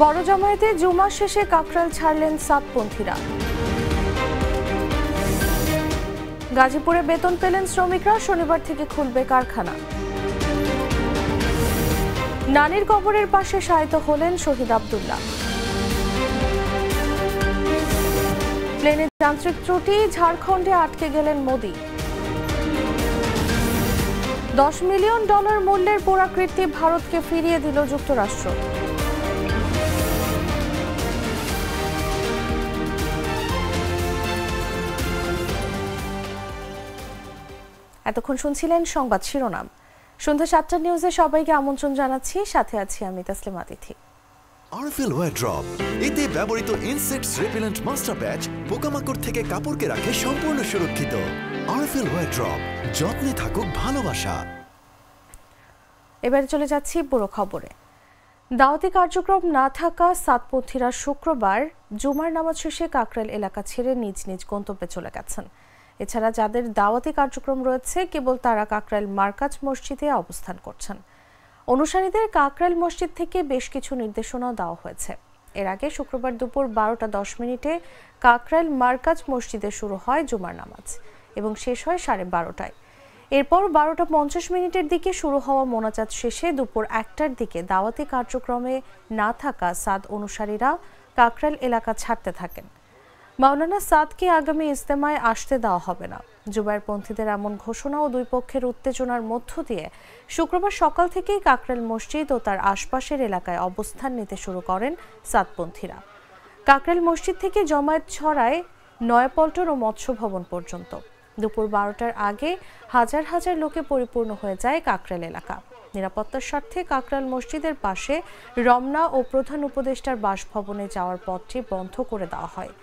বড় জামায়াতে জুমা শেষে কাকরাইল ছাড়লেন সাতপন্থীরা। গাজীপুরে বেতন পেলেন শ্রমিকরা, শনিবার থেকে খুলবে কারখানা। নানির কবরের পাশে শায়িত হলেন শহীদ আব্দুল্লাহ। প্লেনে যান্ত্রিক ত্রুটি, ঝাড়খণ্ডে আটকে গেলেন মোদি। $10 মিলিয়ন মূল্যের পুরাকীর্তি ভারতকে ফিরিয়ে দিল যুক্তরাষ্ট্র। এতক্ষণ শুনছিলেন সংবাদ শিরোনাম। সন্ধ্যা 7টা নিউজে সবাইকে আমন্ত্রণ জানাচ্ছি, সাথে আছি আমি তাসলিমা তিথি। আরএফএল ওয়্যার ড্রপ, এতে ব্যবহৃত ইনসেক্টস রিপেলেন্ট মাস্টার ব্যাচ পোকামাকড় থেকে কাপড়কে রাখে সম্পূর্ণ সুরক্ষিত। আরএফএল ওয়্যার ড্রপ, যত্নে থাকুক ভালোবাসা। এবারে চলে যাচ্ছি পুরো খবরে। দাওয়াতি কার্যক্রম না থাকা সাতপন্থীরা শুক্রবার জুমার নামাজ শেষে কাকরাইল এলাকা ছেড়ে নিজ নিজ গন্তব্যে চলে গেছেন। এছাড়া যাদের দাওয়াতি কার্যক্রম রয়েছে কেবল তারা কাকরাইল মার্কাজ মসজিদে অবস্থান করছেন। অনুসারীদের কাকরাইল মসজিদ থেকে বেশ কিছু নির্দেশনাও দেওয়া হয়েছে। এর আগে শুক্রবার দুপুর 12টা 10 কাকরাইল মার্কাজ মসজিদে শুরু হয় জুমার নামাজ এবং শেষ হয় 12:30টায়। এরপর 12টা 50 দিকে শুরু হওয়া মোনাজাত শেষে দুপুর 1টার দিকে দাওয়াতি কার্যক্রমে না থাকা সাদ অনুসারীরা কাকরাইল এলাকা ছাড়তে থাকেন। মাওলানা সাদকে আগামী ইজতেমায় আসতে দেওয়া হবে না। জুবায়েরপন্থীদের এমন ঘোষণা ও দুই পক্ষের উত্তেজনার মধ্য দিয়ে শুক্রবার সকাল থেকেই কাকরাইল মসজিদ ও তার আশপাশের এলাকায় অবস্থান নিতে শুরু করেন সাদপন্থীরা। কাকরাইল মসজিদ থেকে জমায়েত ছড়ায় নয়াপল্টন ও মৎস্য ভবন পর্যন্ত। দুপুর 12টার আগে হাজার হাজার লোকে পরিপূর্ণ হয়ে যায় কাকরাইল এলাকা। নিরাপত্তার স্বার্থে কাকরাইল মসজিদের পাশে রমনা ও প্রধান উপদেষ্টার বাসভবনে যাওয়ার পথটি বন্ধ করে দেওয়া হয়।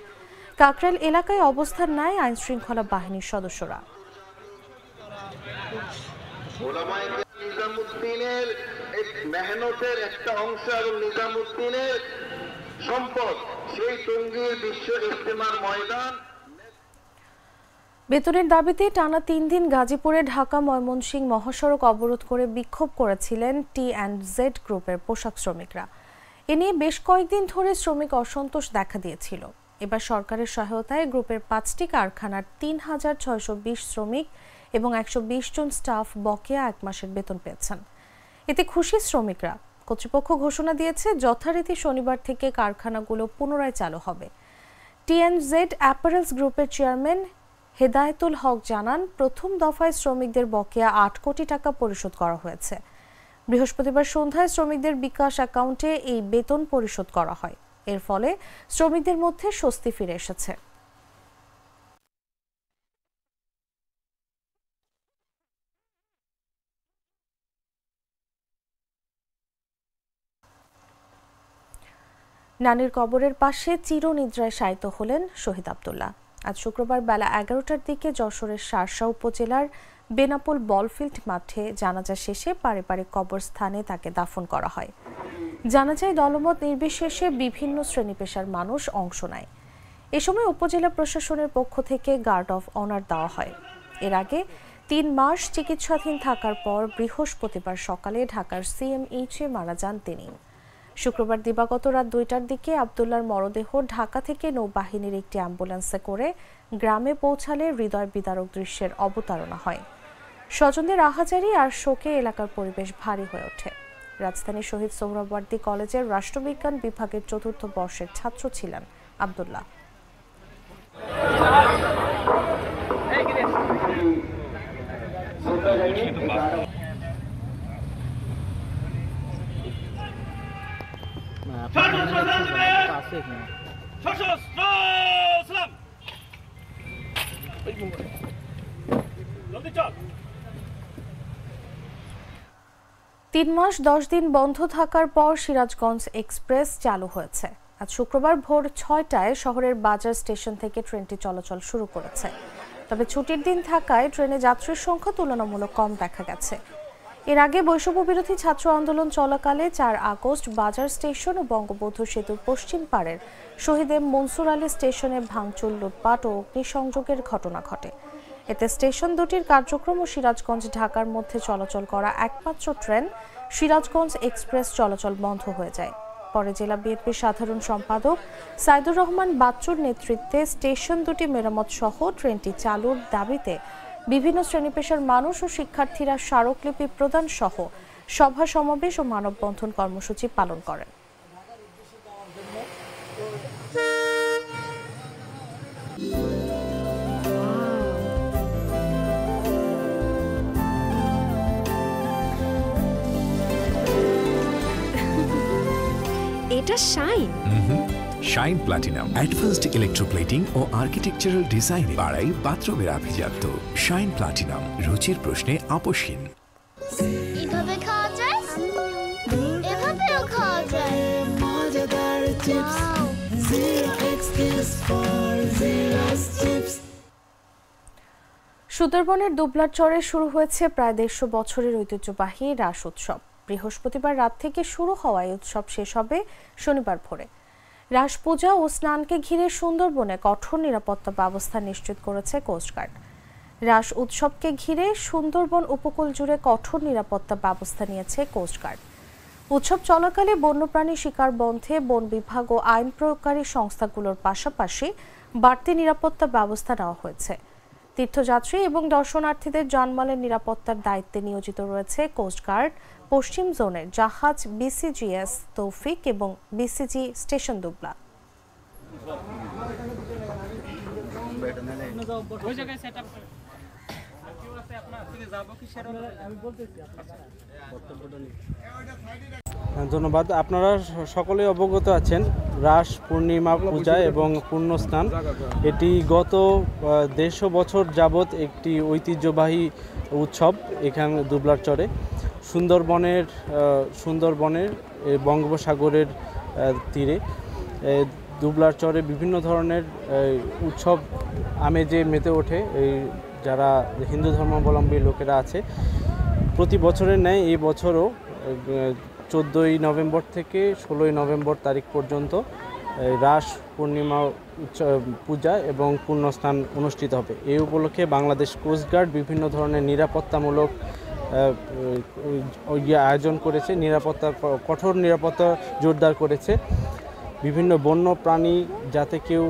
কাকরাইল এলাকায় অবস্থান নেয় আইন শৃঙ্খলা বাহিনীর সদস্যরা। নিজামুদ্দিনের মেহনতের একটা অংশ এবং নিজামুদ্দিনের সম্পদ, সেই টঙ্গীর বিশ্ব ইজতেমার ময়দান। বেতনের দাবিতে টানা 3 দিন গাজীপুরে ঢাকা ময়মনসিংহ মহাসড়ক অবরোধ করে বিক্ষোভ করেছিলেন T&Z গ্রুপের পোশাক শ্রমিকরা। এ নিয়ে বেশ কয়েকদিন ধরে শ্রমিক অসন্তোষ দেখা দিয়েছিল। এবার সরকারের সহায়তায় গ্রুপের 5টি কারখানার 3620 শ্রমিক এবং 120 জন স্টাফ বকেয়া 1 মাসের বেতন পেয়েছেন। এতে খুশি শ্রমিকরা। কর্তৃপক্ষ ঘোষণা দিয়েছে যথারীতি শনিবার থেকে কারখানাগুলো পুনরায় চালু হবে। T&Z অ্যাপারেলস গ্রুপের চেয়ারম্যান হেদায়েতুল হক জানান, প্রথম দফায় শ্রমিকদের বকেয়া 8 কোটি টাকা পরিশোধ করা হয়েছে। বৃহস্পতিবার সন্ধ্যায় শ্রমিকদের বিকাশ অ্যাকাউন্টে এই বেতন পরিশোধ করা হয়। এর ফলে শ্রমিকদের মধ্যে স্বস্তি ফিরে এসেছে। নানির কবরের পাশে চিরনিদ্রায় শায়িত হলেন শহীদ আব্দুল্লাহ। আজ শুক্রবার বেলা 11টার দিকে যশোরের শার্শা উপজেলার বেনাপোল বলফিল্ড মাঠে জানাজা শেষে পারিবারিক কবরস্থানে তাকে দাফন করা হয়। জানাজায় দলমত নির্বিশেষে বিভিন্ন শ্রেণী পেশার মানুষ অংশ নেয়। এ সময় উপজেলা প্রশাসনের পক্ষ থেকে গার্ড অফ অনার দেওয়া হয়। এর আগে 3 মাস চিকিৎসাধীন থাকার পর বৃহস্পতিবার সকালে ঢাকার CMH-এ মারা যান তিনি। শুক্রবার দিবাগত রাত 2টার দিকে আব্দুল্লাহর মরদেহ ঢাকা থেকে নৌবাহিনীর একটি অ্যাম্বুলেন্সে করে গ্রামে পৌঁছালে হৃদয় বিদারক দৃশ্যের অবতারণা হয়। স্বজনদের আহাজারি আর শোকে এলাকার পরিবেশ ভারী হয়ে ওঠে। রাজধানীর শহীদ সোহরাওয়ার্দী কলেজের রাষ্ট্রবিজ্ঞান বিভাগের 4র্থ বর্ষের ছাত্র ছিলেন আব্দুল্লাহ। তিন মাস 10 দিন বন্ধ থাকার পর সিরাজগঞ্জ এক্সপ্রেস চালু হয়েছে। আজ শুক্রবার ভোর 6টায় শহরের বাজার স্টেশন থেকে ট্রেনটি চলাচল শুরু করেছে। তবে ছুটির দিন থাকায় ট্রেনে যাত্রীর সংখ্যা তুলনামূলক কম দেখা গেছে। এর আগে বৈষম্য বিরোধী ছাত্র আন্দোলন চলাকালে 4 আগস্ট বাজার স্টেশন ও বঙ্গবন্ধু সেতুর পশ্চিম পাড়ের শহীদ মনসুর আলী স্টেশনে ভাঙচুর, লুটপাট ও অগ্নিসংযোগের ঘটনা ঘটে। এতে স্টেশন দুটির কার্যক্রম ও সিরাজগঞ্জ ঢাকার মধ্যে চলাচল করা একমাত্র ট্রেন সিরাজগঞ্জ এক্সপ্রেস চলাচল বন্ধ হয়ে যায়। পরে জেলা বিএনপির সাধারণ সম্পাদক সাইদুর রহমান বাচ্চুর নেতৃত্বে স্টেশন দুটি মেরামত সহ ট্রেনটি চালুর দাবিতে বিভিন্ন শ্রেণী পেশার মানুষ ও শিক্ষার্থীরা স্মারকলিপি প্রদান সহ সভা সমাবেশ ও মানববন্ধন কর্মসূচি পালন করেন। এটা shine shine platinum advanced electroplating ও আর্কিটেকচারাল ডিজাইনে বাড়াই বাথরুমের আভিজাত্য। শাইন প্লাটিনাম, রুচির প্রশ্নে আপোষহীন। এভাবে খাওয়া যায়, এভাবেও খাওয়া যায়। সুন্দরবনের দুবলার চরে শুরু হয়েছে প্রায় 150 বছরের ঐতিহ্যবাহী রাস উৎসব। বৃহস্পতিবার রাত থেকে শুরু হওয়া এই উৎসব শেষ হবে শনিবার ভোরে। রাস পূজা ও স্নানকে ঘিরে সুন্দরবনে কঠোর নিরাপত্তা ব্যবস্থা নিশ্চিত করেছে কোস্টগার্ড। রাস উৎসবকে ঘিরে সুন্দরবন উপকূল জুড়ে কঠোর নিরাপত্তা ব্যবস্থা নিয়েছে কোস্টগার্ড। উৎসব চলাকালে বন্যপ্রাণী শিকার বন্ধে বন বিভাগ ও আইন প্রয়োগকারী সংস্থাগুলোর পাশাপাশি বাড়তি নিরাপত্তা ব্যবস্থা নেওয়া হয়েছে। তীর্থযাত্রী এবং দর্শনার্থীদের জানমালের নিরাপত্তার দায়িত্বে নিয়োজিত রয়েছে কোস্টগার্ড পশ্চিম জোনের জাহাজ বিসিজিএস তৌফিক এবং বিসিজি স্টেশন দুবলা। ধন্যবাদ। আপনারা সকলে অবগত আছেন রাস পূর্ণিমা পূজা এবং পূর্ণ স্নান এটি গত 150 বছর যাবৎ একটি ঐতিহ্যবাহী উৎসব এখানে দুবলার চরে। সুন্দরবনের বঙ্গোপসাগরের তীরে দুবলার চরে বিভিন্ন ধরনের উৎসব আমেজে মেতে ওঠে যারা হিন্দু ধর্মাবলম্বী লোকেরা আছে। প্রতি বছরের ন্যায় এই বছরও 14ই নভেম্বর থেকে 16ই নভেম্বর তারিখ পর্যন্ত রাস পূর্ণিমা পূজা এবং পূর্ণস্নান অনুষ্ঠিত হবে। এই উপলক্ষে বাংলাদেশ কোস্টগার্ড বিভিন্ন ধরনের নিরাপত্তামূলক আয়োজন করেছে, কঠোর নিরাপত্তা জোরদার করেছে। বিভিন্ন বন্য প্রাণী যাতে কেউ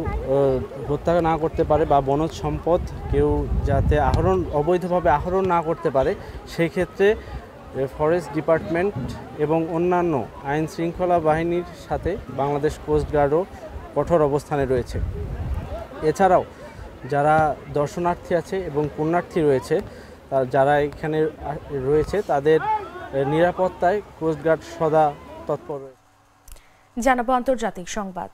হত্যা না করতে পারে বা বনজ সম্পদ কেউ যাতে অবৈধভাবে আহরণ না করতে পারে, সেই ক্ষেত্রে ফরেস্ট ডিপার্টমেন্ট এবং অন্যান্য আইন শৃঙ্খলা বাহিনীর সাথে বাংলাদেশ কোস্টগার্ডও কঠোর অবস্থানে রয়েছে। এছাড়াও যারা দর্শনার্থী আছে এবং পুণ্যার্থী রয়েছে, যারা এখানে রয়েছে তাদের নিরাপত্তায় কোস্টগার্ড সদা তৎপর রয়েছে। জানাবো আন্তর্জাতিক সংবাদ।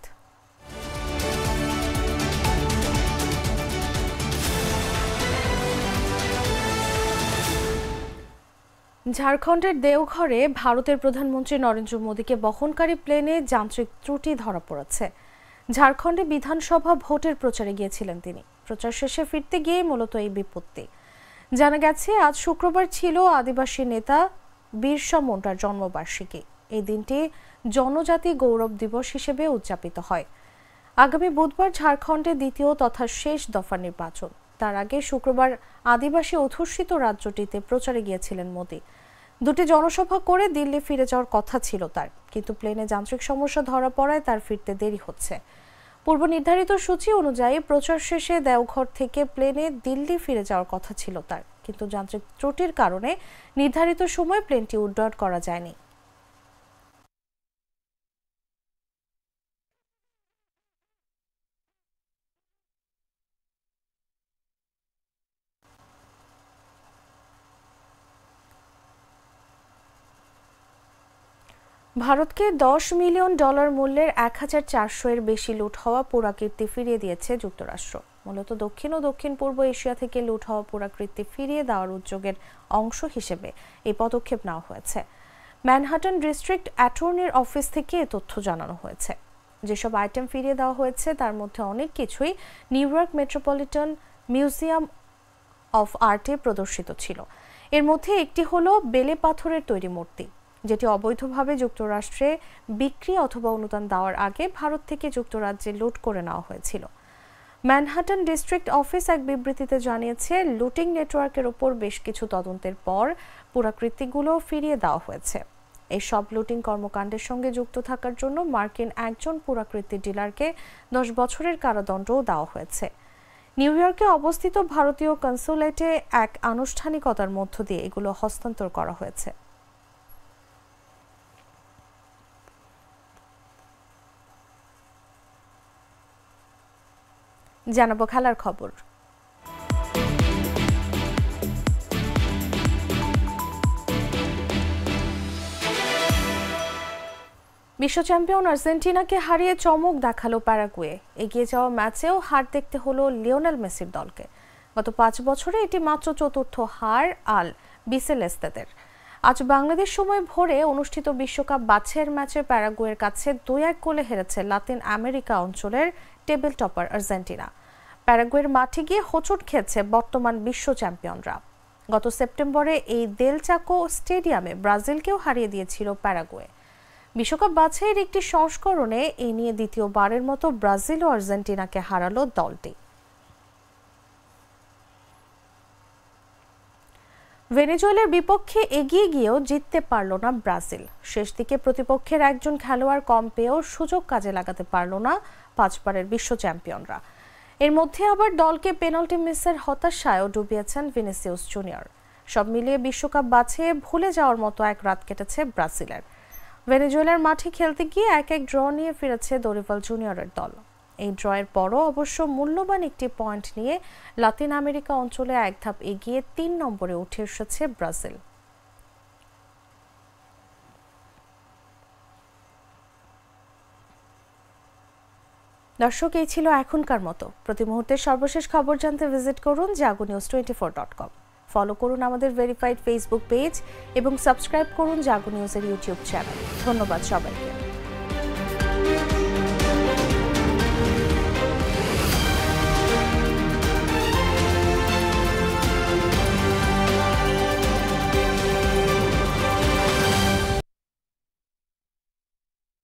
ঝাড়খণ্ডের দেওঘরে ভারতের প্রধানমন্ত্রী নরেন্দ্র মোদীকে বহনকারী প্লেনে যান্ত্রিক ত্রুটি ধরা পড়েছে। ঝাড়খণ্ডে বিধানসভা ভোটের প্রচারে গিয়েছিলেন তিনি। প্রচার শেষে ফিরতে গিয়ে মূলত এই বিপত্তি। জানা গেছে আজ শুক্রবার ছিল আদিবাসী নেতা বিরসা মুন্ডার জন্মবার্ষিকী। এই দিনটি জনজাতি গৌরব দিবস হিসেবে উদযাপিত হয়। আগামী বুধবার ঝাড়খণ্ডে দ্বিতীয় তথা শেষ দফা নির্বাচন। তার আগে শুক্রবার আদিবাসী অধ্যুষিত রাজ্যটিতে প্রচারে গিয়েছিলেন মোদি। দুটি জনসভা করে দিল্লি ফিরে যাওয়ার কথা ছিল তার, কিন্তু প্লেনে যান্ত্রিক সমস্যা ধরা পড়ায় তার ফিরতে দেরি হচ্ছে। পূর্ব নির্ধারিত সূচি অনুযায়ী প্রচার শেষে দেওঘর থেকে প্লেনে দিল্লি ফিরে যাওয়ার কথা ছিল তার, কিন্তু যান্ত্রিক ত্রুটির কারণে নির্ধারিত সময় প্লেনটি উড্ডয়ন করা যায়নি। ভারতকে $10 মিলিয়ন মূল্যের 1400 এর বেশি লুট হওয়া পুরাকীর্তি ফিরিয়ে দিয়েছে যুক্তরাষ্ট্র। মূলত দক্ষিণ ও দক্ষিণ পূর্ব এশিয়া থেকে লুট হওয়া পুরাকীর্তি ফিরিয়ে দেওয়ার উদ্যোগের অংশ হিসেবে এই পদক্ষেপ নেওয়া হয়েছে। ম্যানহাটন ডিস্ট্রিক্ট অ্যাটর্নির অফিস থেকে এ তথ্য জানানো হয়েছে। যেসব আইটেম ফিরিয়ে দেওয়া হয়েছে তার মধ্যে অনেক কিছুই New York Metropolitan Museum of আর্টে প্রদর্শিত ছিল। এর মধ্যে একটি হলো বেলে পাথরের তৈরি মূর্তি, যেটি অবৈধভাবে যুক্তরাষ্ট্রে বিক্রি অথবা অনুদান দেওয়ার আগে ভারত থেকে যুক্তরাজ্যে লুট করে নেওয়া হয়েছিল। ম্যানহাটন ডিস্ট্রিক্ট অফিস এক বিবৃতিতে জানিয়েছে, লুটিং নেটওয়ার্কের ওপর বেশ কিছু তদন্তের পর পুরাকীর্তিগুলো ফিরিয়ে দেওয়া হয়েছে। এই সব লুটিং কর্মকাণ্ডের সঙ্গে যুক্ত থাকার জন্য মার্কিন একজন পুরাকৃতি ডিলারকে 10 বছরের কারাদণ্ডও দেওয়া হয়েছে। নিউ ইয়র্কে অবস্থিত ভারতীয় কনসুলেটে এক আনুষ্ঠানিকতার মধ্য দিয়ে এগুলো হস্তান্তর করা হয়েছে। জানাবো খেলার খবর। বিশ্ব চ্যাম্পিয়ন আর্জেন্টিনাকে হারিয়ে চমক দেখালো প্যারাগুয়ে। এগিয়ে যাওয়া ম্যাচেও হার দেখতে হলো লিওনেল মেসির দলকে। গত 5 বছরে এটি মাত্র চতুর্থ হার আল বিসেলেস্তেদের। আজ বাংলাদেশ সময় ভোরে অনুষ্ঠিত বিশ্বকাপ বাছাইয়ের ম্যাচে প্যারাগুয়ের কাছে 2-1 গোলে হেরেছে লাতিন আমেরিকা অঞ্চলের টেবিল টপার আর্জেন্টিনা। প্যারাগুয়ের মাঠে গিয়ে হোঁচট খেয়েছে বর্তমান বিশ্ব চ্যাম্পিয়নরা। গত সেপ্টেম্বরে এই দেল চাকো স্টেডিয়ামে ব্রাজিলকেও হারিয়ে দিয়েছিল প্যারাগুয়ে। বিশ্বকাপ বাছাইয়ের একটি সংস্করণে এই নিয়ে দ্বিতীয়বারের মতো ব্রাজিল ও আর্জেন্টিনাকে হারালো দলটি। ভেনেজুয়েলার বিপক্ষে এগিয়ে গিয়েও জিততে পারল না ব্রাজিল। শেষ দিকে প্রতিপক্ষের একজন খেলোয়াড় কম পেয়েও সুযোগ কাজে লাগাতে পারল না 5 বারের বিশ্ব চ্যাম্পিয়নরা। এর মধ্যে আবার দলকে পেনাল্টি মিসের হতাশায়ও ডুবিয়েছেন ভিনিসিয়াস জুনিয়র। সব মিলিয়ে বিশ্বকাপ বাছাইয়ে ভুলে যাওয়ার মতো এক রাত কেটেছে ব্রাজিলের। ভেনেজুয়েলার মাঠে খেলতে গিয়ে 1-1 ড্র নিয়ে ফিরেছে দরিভাল জুনিয়রের দল। এই ড্রয়ের পরও অবশ্য মূল্যবান একটি পয়েন্ট নিয়ে লাতিন আমেরিকা অঞ্চলে এক ধাপ এগিয়ে 3 নম্বরে উঠে এসেছে ব্রাজিল। দর্শক, এই ছিল এখনকার মতো। প্রতি মুহূর্তের সর্বশেষ খবর জানতে ভিজিট করুন jagonews24.com। ফলো করুন আমাদের ভেরিফাইড ফেসবুক পেজ এবং সাবস্ক্রাইব করুন জাগো নিউজের ইউটিউব চ্যানেল। ধন্যবাদ সবাইকে।